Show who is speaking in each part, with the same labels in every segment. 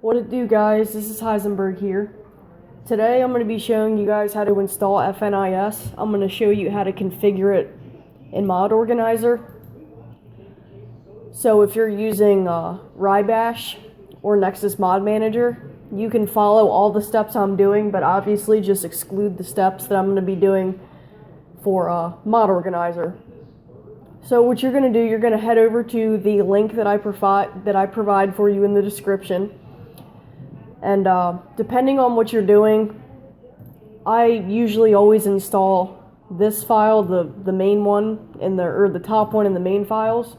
Speaker 1: What it do, guys? This is Heisenberg here. Today I'm going to be showing you guys how to install FNIS. I'm going to show you how to configure it in Mod Organizer. So if you're using Wrye Bash or Nexus Mod Manager, you can follow all the steps I'm doing, but obviously just exclude the steps that I'm going to be doing for Mod Organizer. So what you're going to do, you're going to head over to the link that I provide for you in the description. And depending on what you're doing, I usually always install this file, the main one, or the top one in the main files.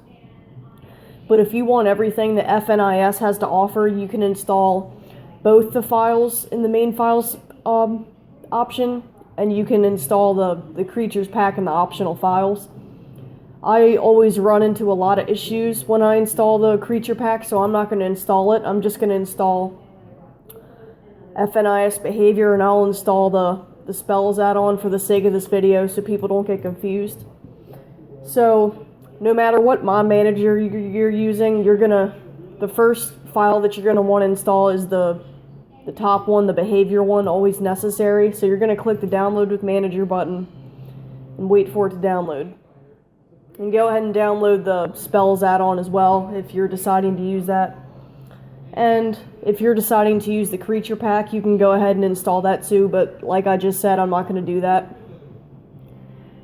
Speaker 1: But if you want everything that FNIS has to offer, you can install both the files in the main files option, and you can install the creatures pack in the optional files. I always run into a lot of issues when I install the creature pack, so I'm not going to install it. I'm just going to install FNIS behavior, and I'll install the spells add-on for the sake of this video so people don't get confused. So no matter what mod manager you're using, the first file that you're gonna want to install is the top one, the behavior one, always necessary. So you're gonna click the download with manager button and wait for it to download. And go ahead and download the spells add-on as well if you're deciding to use that. And if you're deciding to use the creature pack, you can go ahead and install that too, but like I just said, I'm not going to do that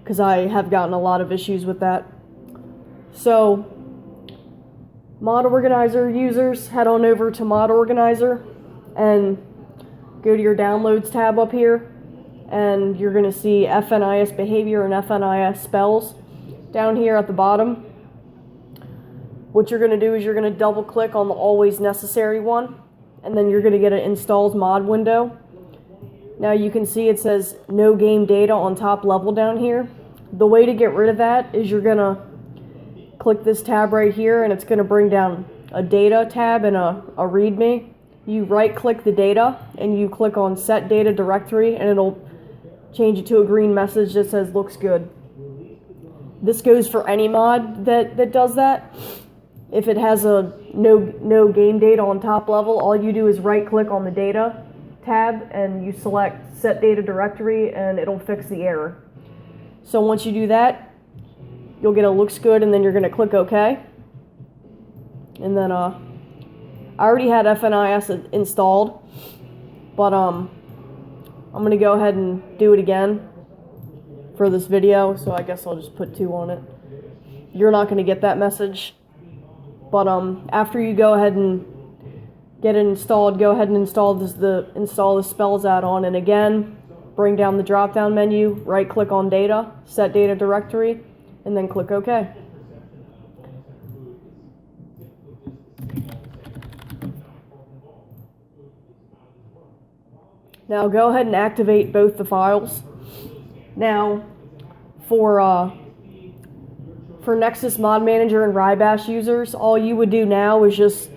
Speaker 1: because I have gotten a lot of issues with that. So, Mod Organizer users, head on over to Mod Organizer and go to your Downloads tab up here, and you're going to see FNIS Behavior and FNIS Spells down here at the bottom. What you're going to do is you're going to double click on the always necessary one, and then you're going to get an installs mod window. Now you can see it says no game data on top level down here. The way to get rid of that is you're going to click this tab right here, and it's going to bring down a data tab and a readme. You right click the data and you click on set data directory, and it'll change it to a green message that says looks good. This goes for any mod that does that. If it has a no game data on top level, all you do is right click on the data tab and you select set data directory, and it'll fix the error. So once you do that, you'll get a looks good, and then you're going to click OK. And then I already had FNIS installed, but I'm going to go ahead and do it again for this video, so I guess I'll just put 2 on it. You're not going to get that message. But after you go ahead and get it installed, go ahead and install the spells add-on, and again, bring down the drop-down menu, right-click on data, set data directory, and then click OK. Now go ahead and activate both the files. Now, for Nexus Mod Manager and Wrye Bash users, all you would do now is just...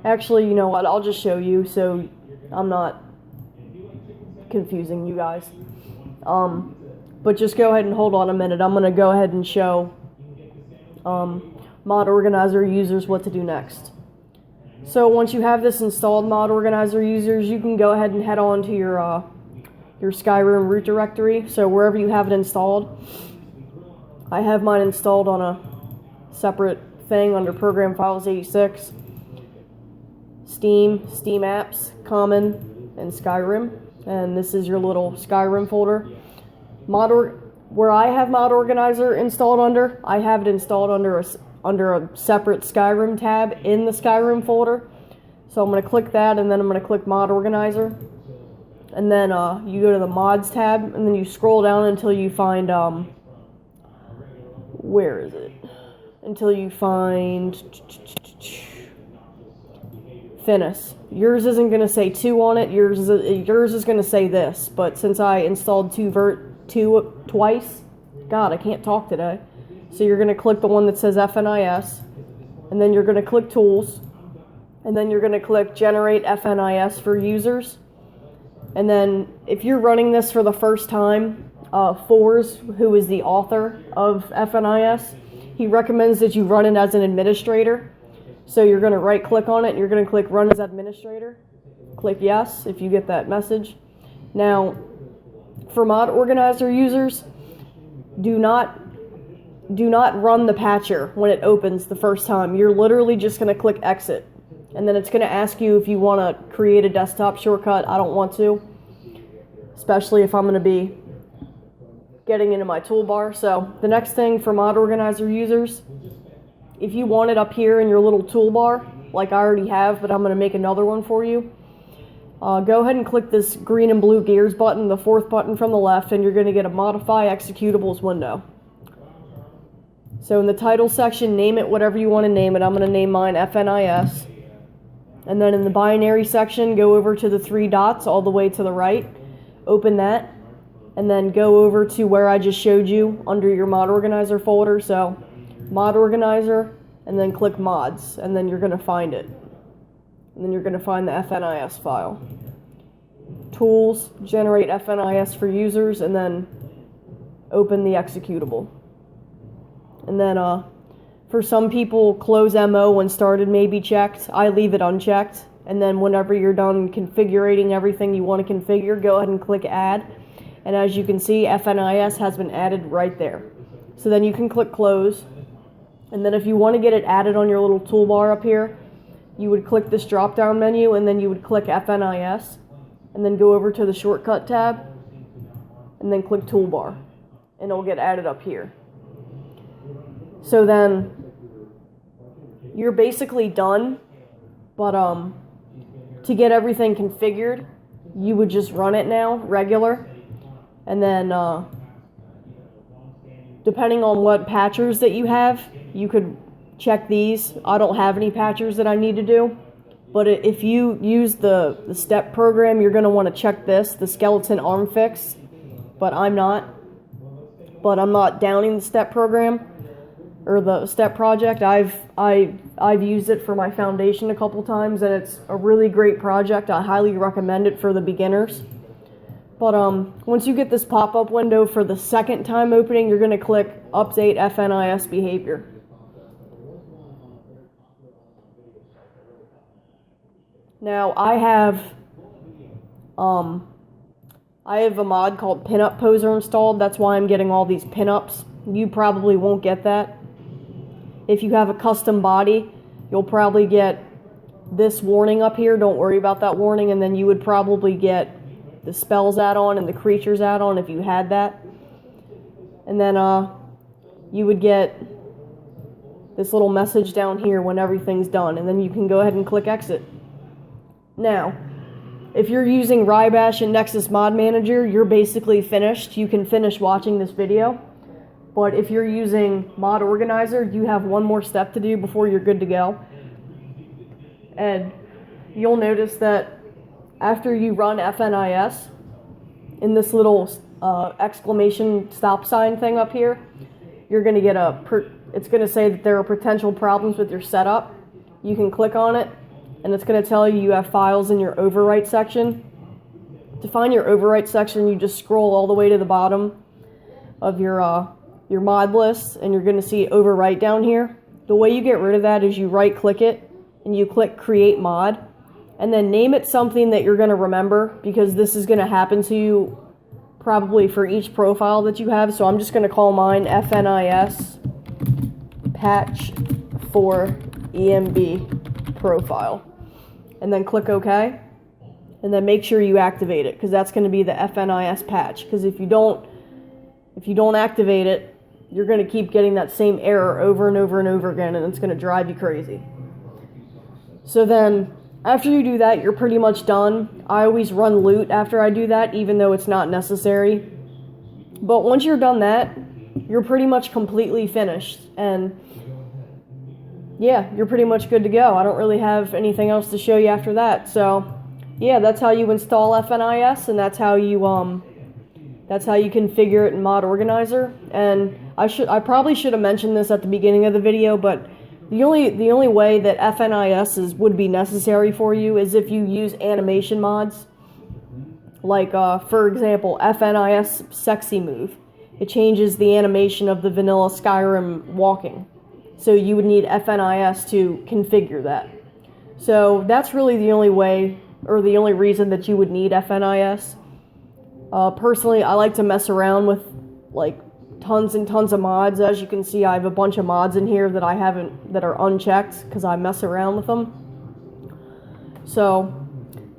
Speaker 1: Actually, you know what? I'll just show you so I'm not confusing you guys. But just go ahead and hold on a minute. I'm going to go ahead and show Mod Organizer users what to do next. So once you have this installed, Mod Organizer users, you can go ahead and head on to your Skyrim root directory. So wherever you have it installed. I have mine installed on a separate thing under Program Files 86, Steam Apps, Common, and Skyrim. And this is your little Skyrim folder. Where I have Mod Organizer installed under, I have it installed under a separate Skyrim tab in the Skyrim folder. So I'm going to click that, and then I'm going to click Mod Organizer. And then you go to the Mods tab, and then you scroll down until you find... where is it? Until you find FNIS. Yours isn't going to say 2 on it. Yours is going to say this. But since I installed 2 twice, God, I can't talk today. So you're going to click the one that says FNIS, and then you're going to click Tools, and then you're going to click Generate FNIS for Users. And then if you're running this for the first time, Fours, who is the author of FNIS, he recommends that you run it as an administrator. So you're going to right click on it and you're going to click Run as Administrator. Click Yes if you get that message. Now, for Mod Organizer users, do not run the patcher when it opens the first time. You're literally just going to click Exit. And then it's going to ask you if you want to create a desktop shortcut. I don't want to, especially if I'm going to be getting into my toolbar. So the next thing for Mod Organizer users, if you want it up here in your little toolbar, like I already have, but I'm going to make another one for you, go ahead and click this green and blue gears button, the fourth button from the left, and you're going to get a Modify Executables window. So in the title section, name it whatever you want to name it. I'm going to name mine FNIS. And then in the binary section, go over to the three dots all the way to the right, open that, and then go over to where I just showed you under your Mod Organizer folder. So Mod Organizer, and then click Mods, and then you're going to find it. And then you're going to find the FNIS file. Tools, generate FNIS for users, and then open the executable. And then for some people, close MO when started may be checked. I leave it unchecked. And then whenever you're done configuring everything you want to configure, go ahead and click Add. And as you can see, FNIS has been added right there. So then you can click Close. And then if you want to get it added on your little toolbar up here, you would click this drop-down menu, and then you would click FNIS, and then go over to the Shortcut tab, and then click Toolbar, and it'll get added up here. So then you're basically done, but to get everything configured, you would just run it now, regular, and then depending on what patchers that you have, you could check these. I don't have any patchers that I need to do, but if you use the step program, you're going to want to check this, the skeleton arm fix, but I'm not downing the step program or the step project. I've used it for my foundation a couple times, and it's a really great project. I highly recommend it for the beginners. But once you get this pop-up window for the second time opening, you're going to click Update FNIS Behavior. Now I have a mod called Pinup Poser installed. That's why I'm getting all these pinups. You probably won't get that. If you have a custom body, you'll probably get this warning up here. Don't worry about that warning. And then you would probably get the spells add-on and the creatures add-on if you had that. And then you would get this little message down here when everything's done. And then you can go ahead and click Exit. Now, if you're using Wrye Bash and Nexus Mod Manager, you're basically finished. You can finish watching this video. But if you're using Mod Organizer, you have one more step to do before you're good to go. And you'll notice that after you run FNIS, in this little exclamation stop sign thing up here, you're going to get it's going to say that there are potential problems with your setup. You can click on it, and it's going to tell you have files in your overwrite section. To find your overwrite section, you just scroll all the way to the bottom of your mod list, and you're going to see overwrite down here. The way you get rid of that is you right click it, and you click Create Mod, and then name it something that you're going to remember, because this is going to happen to you probably for each profile that you have. So I'm just going to call mine FNIS Patch for EMB Profile. And then click OK. And then make sure you activate it, because that's going to be the FNIS patch. Because if you don't activate it, you're going to keep getting that same error over and over and over again, and it's going to drive you crazy. So then, after you do that, you're pretty much done. I always run loot after I do that, even though it's not necessary. But once you're done that, you're pretty much completely finished. And yeah, you're pretty much good to go. I don't really have anything else to show you after that. So yeah, that's how you install FNIS, and that's how you configure it in Mod Organizer. And I probably should have mentioned this at the beginning of the video, but the only way that FNIS would be necessary for you is if you use animation mods. Like, for example, FNIS Sexy Move. It changes the animation of the vanilla Skyrim walking. So you would need FNIS to configure that. So that's really the only way, or the only reason that you would need FNIS. Personally, I like to mess around with like tons and tons of mods. As you can see, I have a bunch of mods in here that that are unchecked because I mess around with them. So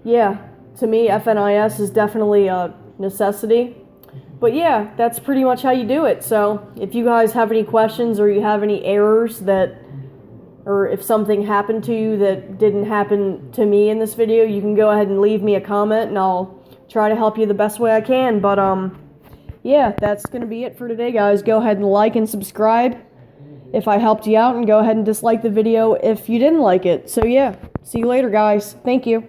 Speaker 1: yeah, to me, FNIS is definitely a necessity. But yeah, that's pretty much how you do it. So if you guys have any questions or you have any errors or if something happened to you that didn't happen to me in this video, you can go ahead and leave me a comment and I'll try to help you the best way I can. But yeah, that's going to be it for today, guys. Go ahead and like and subscribe if I helped you out, and go ahead and dislike the video if you didn't like it. So yeah, see you later, guys. Thank you.